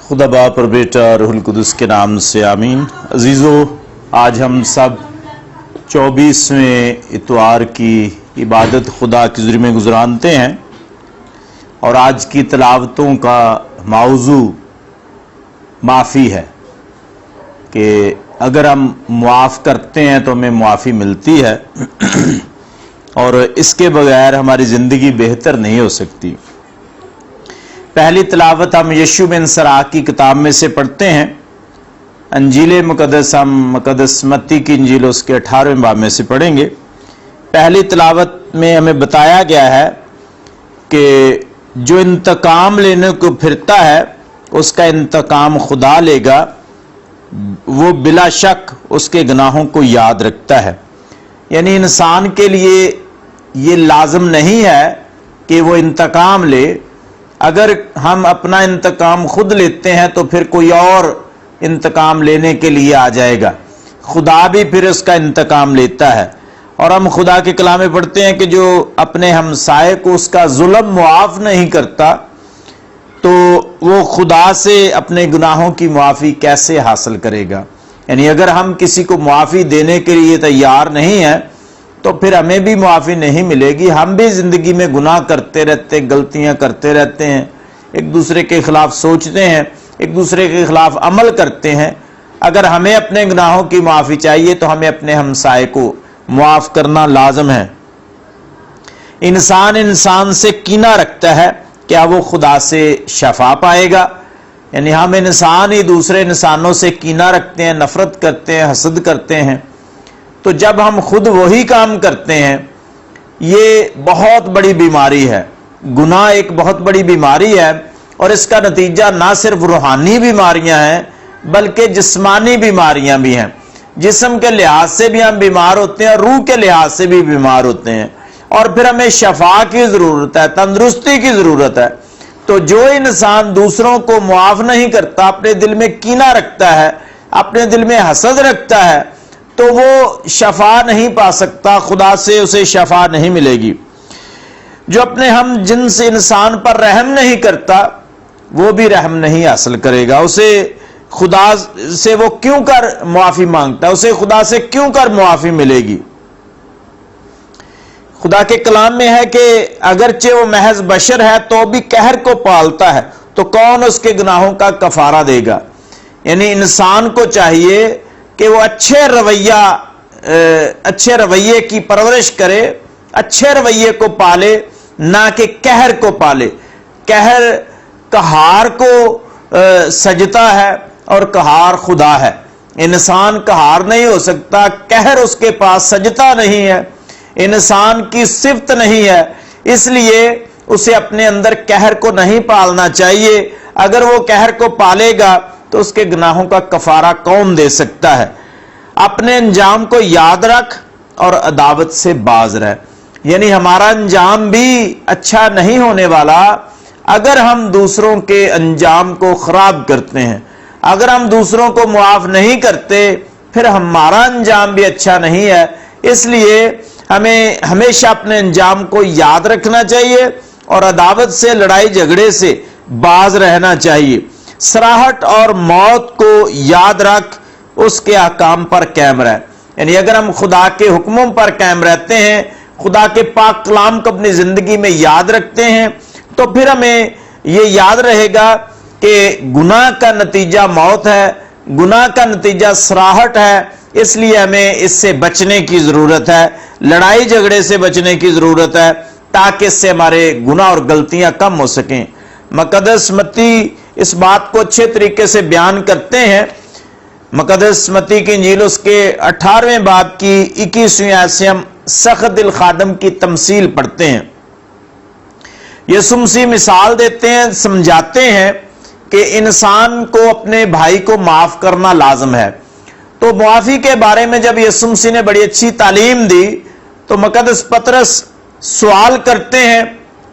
خدا باپ اور بیٹا روح القدس کے نام سے آمین۔ عزیزو، آج ہم سب 24ویں اتوار کی عبادت خدا کے ذریعے میں گزرانتے ہیں، اور آج کی تلاوتوں کا موضوع معافی ہے کہ اگر ہم معاف کرتے ہیں تو ہمیں معافی ملتی ہے، اور اس کے بغیر ہماری زندگی بہتر نہیں ہو سکتی۔ پہلی تلاوت ہم یشوع بن سراح کی کتاب میں سے پڑھتے ہیں۔ انجیل مقدس ہم مقدس متی کی انجیل اس کے 18ویں باب میں سے پڑھیں گے۔ پہلی تلاوت میں ہمیں بتایا گیا ہے کہ جو انتقام لینے کو پھرتا ہے اس کا انتقام خدا لے گا، وہ بلا شک اس کے گناہوں کو یاد رکھتا ہے۔ یعنی انسان کے لیے یہ لازم نہیں ہے کہ وہ انتقام لے۔ اگر ہم اپنا انتقام خود لیتے ہیں تو پھر کوئی اور انتقام لینے کے لیے آ جائے گا، خدا بھی پھر اس کا انتقام لیتا ہے۔ اور ہم خدا کے کلام میں پڑھتے ہیں کہ جو اپنے ہمسائے کو اس کا ظلم معاف نہیں کرتا تو وہ خدا سے اپنے گناہوں کی معافی کیسے حاصل کرے گا۔ یعنی اگر ہم کسی کو معافی دینے کے لیے تیار نہیں ہیں تو پھر ہمیں بھی معافی نہیں ملے گی۔ ہم بھی زندگی میں گناہ کرتے رہتے، غلطیاں کرتے رہتے ہیں، ایک دوسرے کے خلاف سوچتے ہیں، ایک دوسرے کے خلاف عمل کرتے ہیں۔ اگر ہمیں اپنے گناہوں کی معافی چاہیے تو ہمیں اپنے ہمسائے کو معاف کرنا لازم ہے۔ انسان سے کینہ رکھتا ہے، کیا وہ خدا سے شفا پائے گا؟ یعنی ہم انسان ہی دوسرے انسانوں سے کینہ رکھتے ہیں، نفرت کرتے ہیں، حسد کرتے ہیں، تو جب ہم خود وہی کام کرتے ہیں، یہ بہت بڑی بیماری ہے۔ گناہ ایک بہت بڑی بیماری ہے، اور اس کا نتیجہ نہ صرف روحانی بیماریاں ہیں بلکہ جسمانی بیماریاں بھی ہیں۔ جسم کے لحاظ سے بھی ہم بیمار ہوتے ہیں، روح کے لحاظ سے بھی بیمار ہوتے ہیں، اور پھر ہمیں شفا کی ضرورت ہے، تندرستی کی ضرورت ہے۔ تو جو انسان دوسروں کو معاف نہیں کرتا، اپنے دل میں کینہ رکھتا ہے، اپنے دل میں حسد رکھتا ہے، تو وہ شفا نہیں پا سکتا، خدا سے اسے شفا نہیں ملے گی۔ جو اپنے ہم جنس انسان پر رحم نہیں کرتا وہ بھی رحم نہیں حاصل کرے گا۔ اسے خدا سے وہ کیوں کر معافی مانگتا ہے، اسے خدا سے کیوں کر معافی ملے گی؟ خدا کے کلام میں ہے کہ اگرچہ وہ محض بشر ہے تو بھی قہر کو پالتا ہے، تو کون اس کے گناہوں کا کفارہ دے گا؟ یعنی انسان کو چاہیے کہ وہ اچھے رویے کی پرورش کرے، اچھے رویے کو پالے، نہ کہ قہر کو پالے۔ قہر قہار کو سجتا ہے اور قہار خدا ہے۔ انسان قہار نہیں ہو سکتا، قہر اس کے پاس سجتا نہیں ہے، انسان کی صفت نہیں ہے، اس لیے اسے اپنے اندر قہر کو نہیں پالنا چاہیے۔ اگر وہ قہر کو پالے گا تو اس کے گناہوں کا کفارہ کون دے سکتا ہے؟ اپنے انجام کو یاد رکھ اور عداوت سے باز رہ۔ یعنی ہمارا انجام بھی اچھا نہیں ہونے والا اگر ہم دوسروں کے انجام کو خراب کرتے ہیں۔ اگر ہم دوسروں کو معاف نہیں کرتے پھر ہمارا انجام بھی اچھا نہیں ہے۔ اس لیے ہمیں ہمیشہ اپنے انجام کو یاد رکھنا چاہیے اور عداوت سے، لڑائی جھگڑے سے باز رہنا چاہیے۔ سراہٹ اور موت کو یاد رکھ، اس کے احکام پر قائم رہ۔ یعنی اگر ہم خدا کے حکموں پر قائم رہتے ہیں، خدا کے پاک کلام کو اپنی زندگی میں یاد رکھتے ہیں، تو پھر ہمیں یہ یاد رہے گا کہ گناہ کا نتیجہ موت ہے، گناہ کا نتیجہ سراہٹ ہے۔ اس لیے ہمیں اس سے بچنے کی ضرورت ہے، لڑائی جھگڑے سے بچنے کی ضرورت ہے، تاکہ اس سے ہمارے گناہ اور غلطیاں کم ہو سکیں۔ مقدس متی اس بات کو اچھے طریقے سے بیان کرتے ہیں۔ مقدس متی کی انجیل اس کے 18ویں باب کی 21ویں آیت سے ہم سخت دل خادم کی تمثیل پڑھتے ہیں۔ یسوع مسیح مثال دیتے ہیں، سمجھاتے ہیں کہ انسان کو اپنے بھائی کو معاف کرنا لازم ہے۔ تو معافی کے بارے میں جب یسوع مسیح نے بڑی اچھی تعلیم دی تو مقدس پطرس سوال کرتے ہیں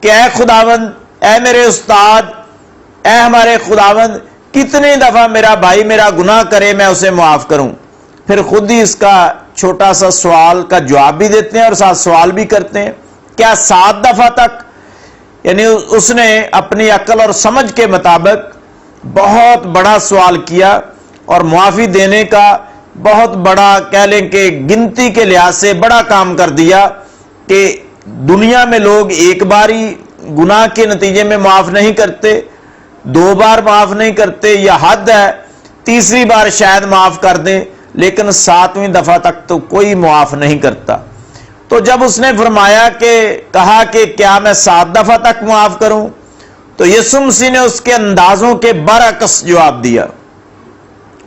کہ اے خداوند، اے میرے استاد، اے ہمارے خداوند، کتنی دفعہ میرا بھائی میرا گناہ کرے میں اسے معاف کروں؟ پھر خود ہی اس کا چھوٹا سا سوال کا جواب بھی دیتے ہیں اور ساتھ سوال بھی کرتے ہیں، کیا 7 دفعہ تک؟ یعنی اس نے اپنی عقل اور سمجھ کے مطابق بہت بڑا سوال کیا اور معافی دینے کا بہت بڑا کہہ لیں کہ گنتی کے لحاظ سے بڑا کام کر دیا کہ دنیا میں لوگ ایک بار ہی گناہ کے نتیجے میں معاف نہیں کرتے، 2 بار معاف نہیں کرتے، یا حد ہے تیسری بار شاید معاف کر دیں، لیکن 7ویں دفعہ تک تو کوئی معاف نہیں کرتا۔ تو جب اس نے فرمایا کہ کہا کہ کیا میں 7 دفعہ تک معاف کروں، تو یسوع مسیح نے اس کے اندازوں کے برعکس جواب دیا،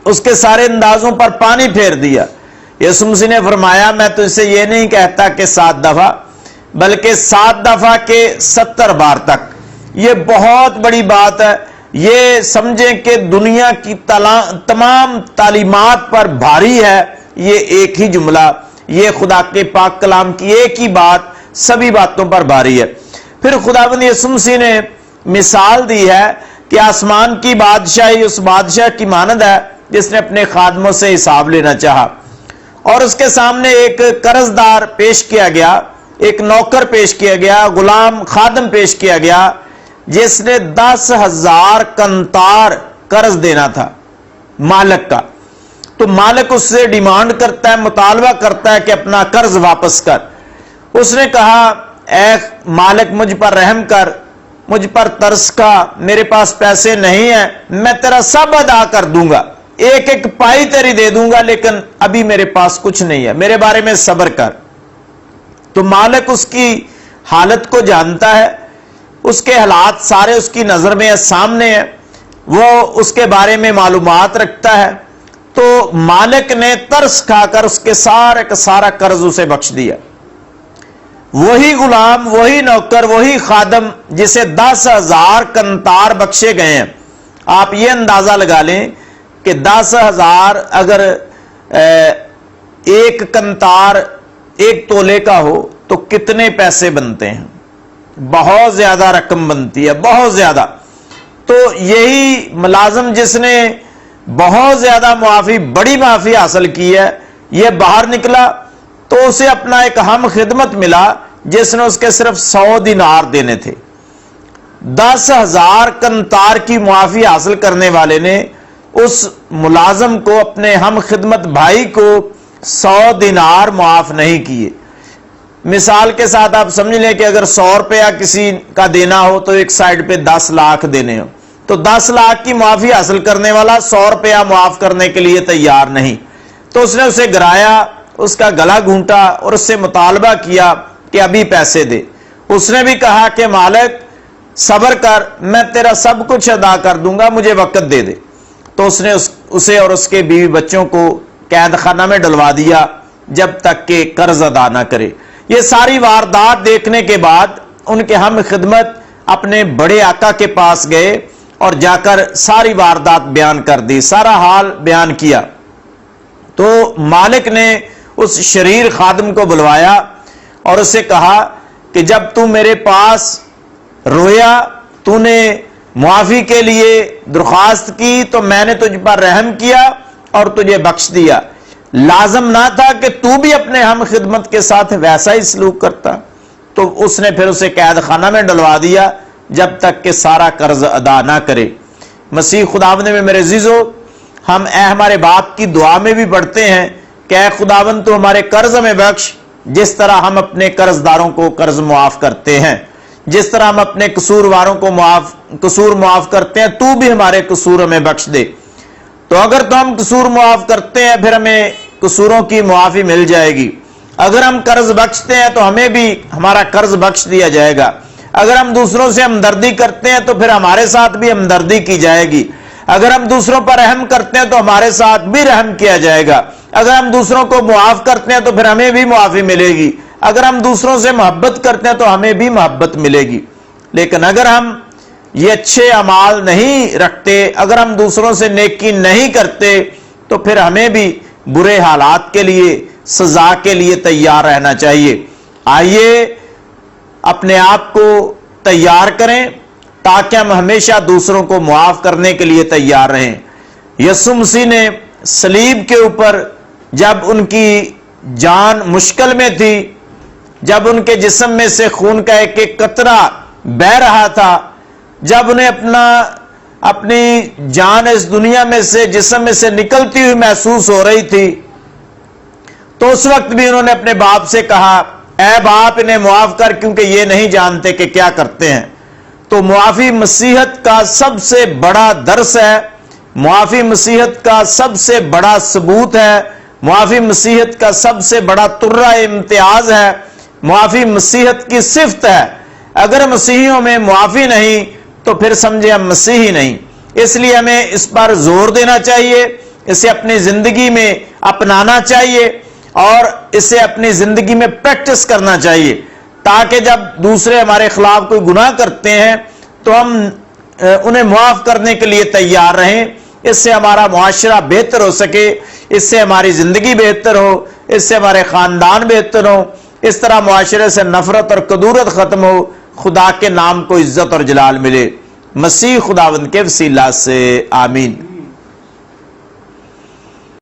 اس کے سارے اندازوں پر پانی پھیر دیا۔ یسوع مسیح نے فرمایا میں تو اسے یہ نہیں کہتا کہ 7 دفعہ، بلکہ 7 دفعہ کے 70 بار تک۔ یہ بہت بڑی بات ہے، یہ سمجھیں کہ دنیا کی تمام تعلیمات پر بھاری ہے یہ ایک ہی جملہ، یہ خدا کے پاک کلام کی ایک ہی بات سبھی باتوں پر بھاری ہے۔ پھر خداوند یسوع مسیح نے مثال دی ہے کہ آسمان کی بادشاہی اس بادشاہ کی مانند ہے جس نے اپنے خادموں سے حساب لینا چاہا، اور اس کے سامنے ایک قرض دار پیش کیا گیا، ایک نوکر پیش کیا گیا، غلام خادم پیش کیا گیا، جس نے 10,000 قنطار قرض دینا تھا مالک کا۔ تو مالک اس سے ڈیمانڈ کرتا ہے، مطالبہ کرتا ہے کہ اپنا قرض واپس کر۔ اس نے کہا اے مالک مجھ پر رحم کر، مجھ پر ترس کھا، میرے پاس پیسے نہیں ہیں، میں تیرا سب ادا کر دوں گا، ایک ایک پائی تیری دے دوں گا، لیکن ابھی میرے پاس کچھ نہیں ہے، میرے بارے میں صبر کر۔ تو مالک اس کی حالت کو جانتا ہے، اس کے حالات سارے اس کی نظر میں سامنے ہیں، وہ اس کے بارے میں معلومات رکھتا ہے۔ تو مالک نے ترس کھا کر اس کے سارے کا سارا قرض اسے بخش دیا۔ وہی غلام، وہی نوکر، وہی خادم جسے 10,000 قنطار بخشے گئے ہیں، آپ یہ اندازہ لگا لیں کہ 10,000 اگر ایک قنطار 1 تولے کا ہو تو کتنے پیسے بنتے ہیں؟ بہت زیادہ رقم بنتی ہے، بہت زیادہ۔ تو یہی ملازم جس نے بہت زیادہ معافی، بڑی معافی حاصل کی ہے، یہ باہر نکلا تو اسے اپنا ایک ہم خدمت ملا جس نے اس کے صرف 100 دینار دینے تھے۔ 10,000 قنطار کی معافی حاصل کرنے والے نے اس ملازم کو، اپنے ہم خدمت بھائی کو 100 دینار معاف نہیں کیے۔ مثال کے ساتھ آپ سمجھ لیں کہ اگر 100 روپیہ کسی کا دینا ہو تو ایک سائڈ پہ 10 لاکھ دینے ہو، تو 10 لاکھ کی معافی حاصل کرنے والا 100 روپیہ معاف کرنے کے لیے تیار نہیں۔ تو اس نے اسے گرایا، اس کا گلا گھونٹا اور اس سے مطالبہ کیا کہ ابھی پیسے دے۔ اس نے بھی کہا کہ مالک صبر کر، میں تیرا سب کچھ ادا کر دوں گا، مجھے وقت دے دے۔ تو اس نے اسے اور اس کے بیوی بچوں کو قید خانہ میں ڈلوا دیا جب تک کہ قرض ادا نہ کرے۔ یہ ساری واردات دیکھنے کے بعد ان کے ہم خدمت اپنے بڑے آقا کے پاس گئے اور جا کر ساری واردات بیان کر دی، سارا حال بیان کیا۔ تو مالک نے اس شریر خادم کو بلوایا اور اسے کہا کہ جب تو میرے پاس رویا، تو نے معافی کے لیے درخواست کی تو میں نے تجھ پر رحم کیا اور تجھے بخش دیا۔ لازم نہ تھا کہ تو بھی اپنے ہم خدمت کے ساتھ ویسا ہی سلوک کرتا؟ تو اس نے پھر اسے قید خانہ میں ڈلوا دیا جب تک کہ سارا قرض ادا نہ کرے۔ مسیح خداوند میں میرے عزیزو، ہم اے ہمارے باپ کی دعا میں بھی پڑھتے ہیں کہ اے خداوند تو ہمارے قرض میں بخش، جس طرح ہم اپنے قرض داروں کو قرض معاف کرتے ہیں، جس طرح ہم اپنے قصورواروں کو قصور معاف کرتے ہیں، تو بھی ہمارے قصور ہمیں بخش دے۔ تو اگر تو ہم قصور معاف کرتے ہیں پھر ہمیں قصوروں کی معافی مل جائے گی، اگر ہم قرض بخشتے ہیں تو ہمیں بھی ہمارا قرض بخش دیا جائے گا، اگر ہم دوسروں سے ہمدردی کرتے ہیں تو پھر ہمارے ساتھ بھی ہمدردی کی جائے گی، اگر ہم دوسروں پر رحم کرتے ہیں تو ہمارے ساتھ بھی رحم کیا جائے گا، اگر ہم دوسروں کو معاف کرتے ہیں تو پھر ہمیں بھی معافی ملے گی، اگر ہم دوسروں سے محبت کرتے ہیں تو ہمیں بھی محبت ملے گی۔ لیکن اگر ہم یہ اچھے اعمال نہیں رکھتے، اگر ہم دوسروں سے نیکی نہیں کرتے تو پھر ہمیں بھی برے حالات کے لیے، سزا کے لیے تیار رہنا چاہیے۔ آئیے اپنے آپ کو تیار کریں تاکہ ہم ہمیشہ دوسروں کو معاف کرنے کے لیے تیار رہیں۔ یسوع مسیح نے صلیب کے اوپر جب ان کی جان مشکل میں تھی، جب ان کے جسم میں سے خون کا ایک ایک قطرہ بہہ رہا تھا، جب انہیں اپنی جان اس دنیا میں سے، جسم میں سے نکلتی ہوئی محسوس ہو رہی تھی، تو اس وقت بھی انہوں نے اپنے باپ سے کہا اے باپ انہیں معاف کر، کیونکہ یہ نہیں جانتے کہ کیا کرتے ہیں۔ تو معافی مسیحت کا سب سے بڑا درس ہے، معافی مسیحت کا سب سے بڑا ثبوت ہے، معافی مسیحت کا سب سے بڑا ترہ امتیاز ہے، معافی مسیحت کی صفت ہے۔ اگر مسیحیوں میں معافی نہیں تو پھر سمجھے ہم مسیحی نہیں۔ اس لیے ہمیں اس پر زور دینا چاہیے، اسے اپنی زندگی میں اپنانا چاہیے اور اسے اپنی زندگی میں پریکٹس کرنا چاہیے، تاکہ جب دوسرے ہمارے خلاف کوئی گناہ کرتے ہیں تو ہم انہیں معاف کرنے کے لیے تیار رہیں۔ اس سے ہمارا معاشرہ بہتر ہو سکے، اس سے ہماری زندگی بہتر ہو، اس سے ہمارے خاندان بہتر ہو، اس طرح معاشرے سے نفرت اور کدورت ختم ہو، خدا کے نام کو عزت اور جلال ملے۔ مسیح خداوند کے وسیلہ سے آمین۔